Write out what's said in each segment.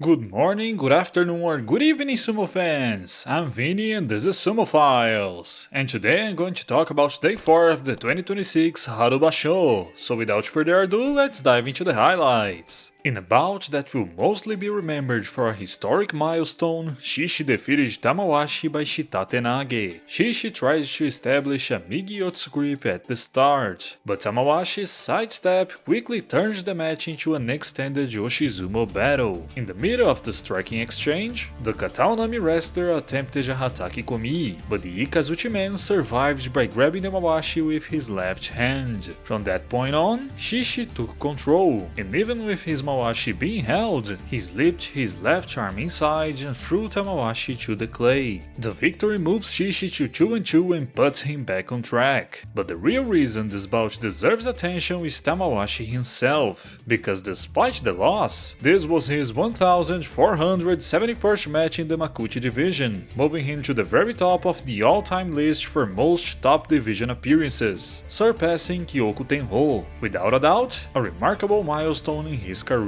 Good morning, good afternoon, or good evening, Sumo fans! I'm Vinny and this is Sumo Files. And today I'm going to talk about Day 4 of the 2026 Haru Basho. So without further ado, let's dive into the highlights. In a bout that will mostly be remembered for a historic milestone, Shishi defeated Tamawashi by Shitatenage. Shishi tries to establish a Migi-Yotsu grip at the start, but Tamawashi's sidestep quickly turns the match into an extended Yoshizumo battle. In the middle of the striking exchange, the Churanoumi wrestler attempted a Hataki Komi, but the Ikazuchi man survived by grabbing Tamawashi with his left hand. From that point on, Shishi took control, and even with his Tamawashi being held, he slipped his left arm inside and threw Tamawashi to the clay. The victory moves Shishi to 2-2 and puts him back on track. But the real reason this bout deserves attention is Tamawashi himself, because despite the loss, this was his 1471st match in the Makuuchi division, moving him to the very top of the all-time list for most top division appearances, surpassing Kyoko Tenho. Without a doubt, a remarkable milestone in his career.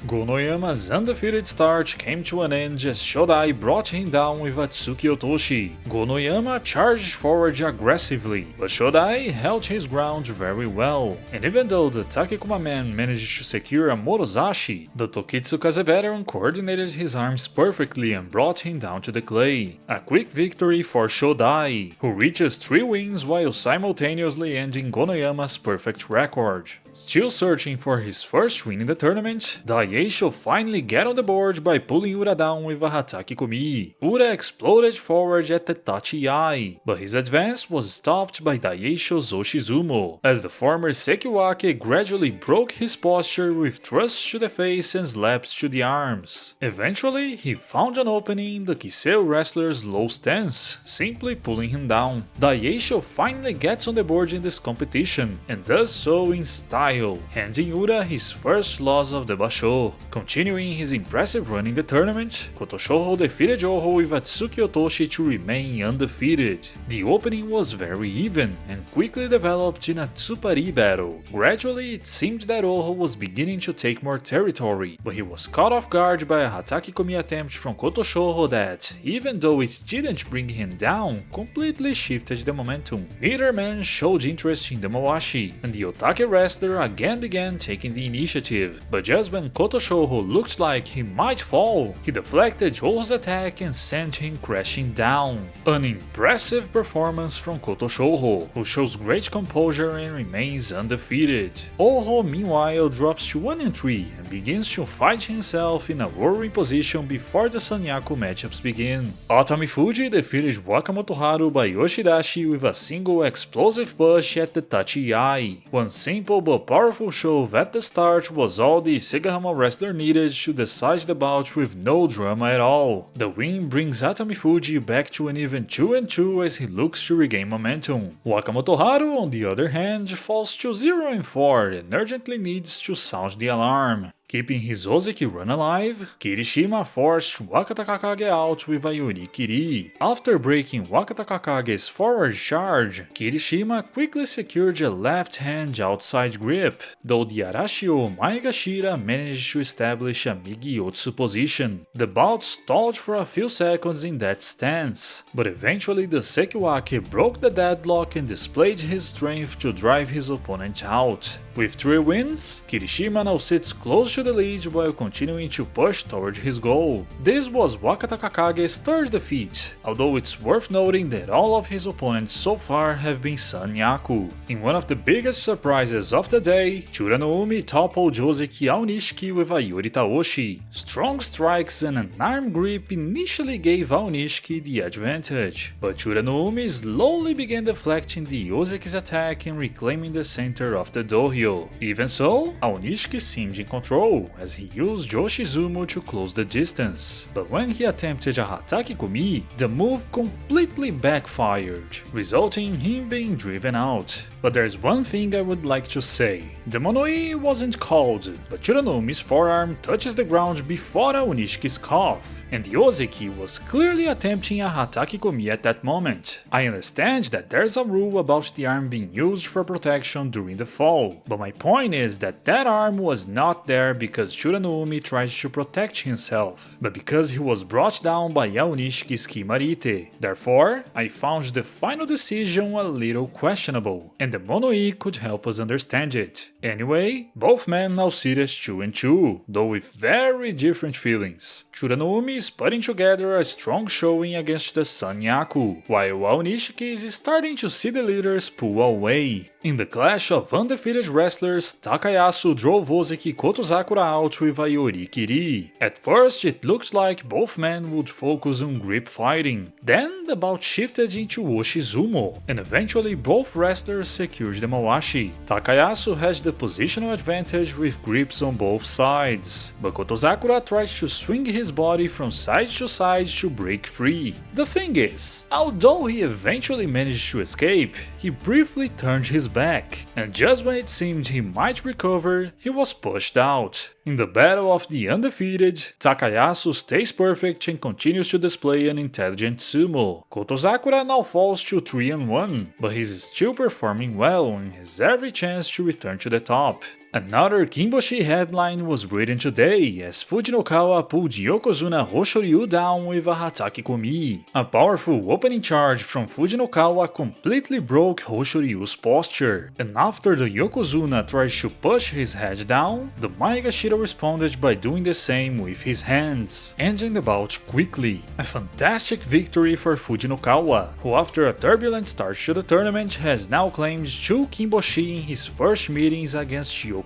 Gonoyama's undefeated start came to an end as Shodai brought him down with Atsuki Otoshi. Gonoyama charged forward aggressively, but Shodai held his ground very well, and even though the Takekuma man managed to secure a Morozashi, the Tokitsukaze veteran coordinated his arms perfectly and brought him down to the clay. A quick victory for Shodai, who reaches 3 wins while simultaneously ending Gonoyama's perfect record. Still searching for his first win in the tournament, Daieisho finally get on the board by pulling Ura down with a Hataki Komi. Ura exploded forward at the Tachi-ai, but his advance was stopped by Daieisho's Oshizumo, as the former Sekiwake gradually broke his posture with thrusts to the face and slaps to the arms. Eventually, he found an opening in the Kiseo wrestler's low stance, simply pulling him down. Daieisho finally gets on the board in this competition, and does so in style, handing Ura his first loss of the Basho. Continuing his impressive run in the tournament, Kotoshoho defeated Joho with Atsuki Otoshi to remain undefeated. The opening was very even and quickly developed in a Tsupari battle. Gradually, it seemed that Oho was beginning to take more territory, but he was caught off guard by a Hataki Komi attempt from Kotoshoho that, even though it didn't bring him down, completely shifted the momentum. Neither man showed interest in the Mawashi, and the Otake wrestler again began taking the initiative, but just when Kotoshoho looked like he might fall, he deflected Joho's attack and sent him crashing down. An impressive performance from Kotoshoho, who shows great composure and remains undefeated. Oho meanwhile drops to 1-3 and begins to fight himself in a warring position before the Sanyaku matchups begin. Atami Fuji defeated Wakamoto Haru by Yoshidashi with a single explosive push at the Tachi-ai. One simple but powerful shove at the start was all the Segahama wrestler needed to decide the bout with no drama at all. The win brings Atami Fuji back to an even 2-2 as he looks to regain momentum. Wakamoto Haru, on the other hand, falls to 0-4 and urgently needs to sound the alarm. Keeping his Ozeki run alive, Kirishima forced Wakata Kakage out with a Yorikiri. After breaking Wakata Kakage's forward charge, Kirishima quickly secured a left-hand outside grip, though the Arashio Maegashira managed to establish a Migi-Yotsu position. The bout stalled for a few seconds in that stance, but eventually the Sekiwake broke the deadlock and displayed his strength to drive his opponent out. With 3 wins, Kirishima now sits close to the lead while continuing to push toward his goal. This was Wakata Kakage's 3rd defeat, although it's worth noting that all of his opponents so far have been Sanyaku. In one of the biggest surprises of the day, Churanoumi toppled Ozeki Aonishiki with a Yuri Taoshi. Strong strikes and an arm grip initially gave Aonishiki the advantage, but Churanoumi slowly began deflecting the Ozeki's attack and reclaiming the center of the dohyo. Even so, Aonishiki seemed in control as he used Yoshizumo to close the distance, but when he attempted a Hataki Komi, the move completely backfired, resulting in him being driven out. But there's one thing I would like to say. The Mono-ii wasn't called, but Churanomi's forearm touches the ground before Aonishiki's cough, and the Ozeki was clearly attempting a Hataki Komi at that moment. I understand that there's a rule about the arm being used for protection during the fall, but my point is that arm was not there because Churanoumi tried to protect himself, but because he was brought down by Aonishiki's Kimarite. Therefore, I found the final decision a little questionable, and the mono-e could help us understand it. Anyway, both men now sit as 2 and 2, though with very different feelings. Churanoumi is putting together a strong showing against the Sanyaku, while Aonishiki is starting to see the leaders pull away. In the clash of undefeated wrestlers, Takayasu drove Ozeki Kotozakura out with a Yorikiri. At first, it looked like both men would focus on grip fighting. Then, the bout shifted into Oshizumo, and eventually both wrestlers secured the Mawashi. Takayasu has the positional advantage with grips on both sides, but Kotozakura tries to swing his body from side to break free. The thing is, although he eventually managed to escape, he briefly turned his back, and just when it seemed he might recover, he was pushed out. In the battle of the undefeated, Takayasu stays perfect and continues to display an intelligent sumo. Kotozakura now falls to 3-1, but he's still performing well and has every chance to return to the top. Another kinboshi headline was written today as Fujinokawa pulled Yokozuna Hoshoryu down with a Hatake Komi. A powerful opening charge from Fujinokawa completely broke Hoshoryu's posture, and after the Yokozuna tries to push his head down, the Maegashira responded by doing the same with his hands, ending the bout quickly. A fantastic victory for Fujinokawa, who after a turbulent start to the tournament has now claimed 2 kinboshi in his first meetings against Yokozuna.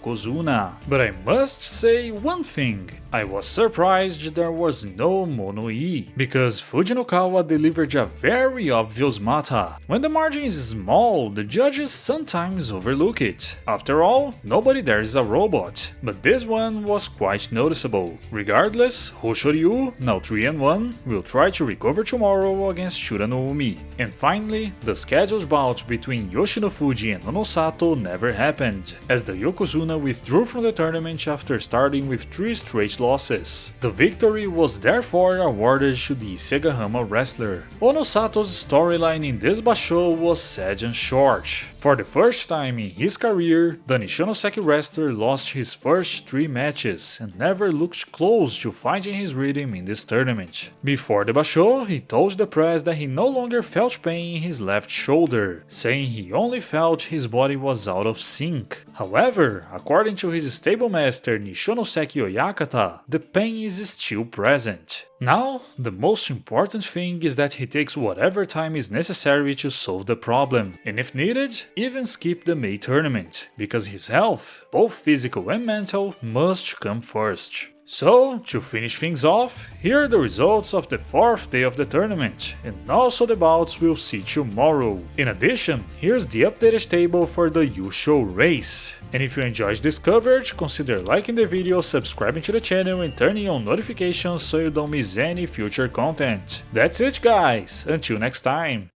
But I must say one thing, I was surprised there was no mono-e, because Fujinokawa delivered a very obvious mata. When the margin is small, the judges sometimes overlook it. After all, nobody there is a robot, but this one was quite noticeable. Regardless, Hoshoryu, now 3-1, will try to recover tomorrow against Churanoumi. And finally, the scheduled bout between Yoshinofuji and Onosato never happened, as the Yokozuna withdrew from the tournament after starting with 3 straight losses. The victory was therefore awarded to the Isegahama wrestler. Onosato's storyline in this basho was sad and short. For the first time in his career, the Nishinoseki wrestler lost his first 3 matches and never looked close to finding his rhythm in this tournament. Before the basho, he told the press that he no longer felt pain in his left shoulder, saying he only felt his body was out of sync. However, according to his stablemaster Nishinoseki Oyakata, the pain is still present. Now, the most important thing is that he takes whatever time is necessary to solve the problem, and if needed, even skip the May tournament, because his health, both physical and mental, must come first. So, to finish things off, here are the results of the 4th day of the tournament, and also the bouts we'll see tomorrow. In addition, here's the updated table for the yusho race. And if you enjoyed this coverage, consider liking the video, subscribing to the channel and turning on notifications so you don't miss any future content. That's it guys, until next time!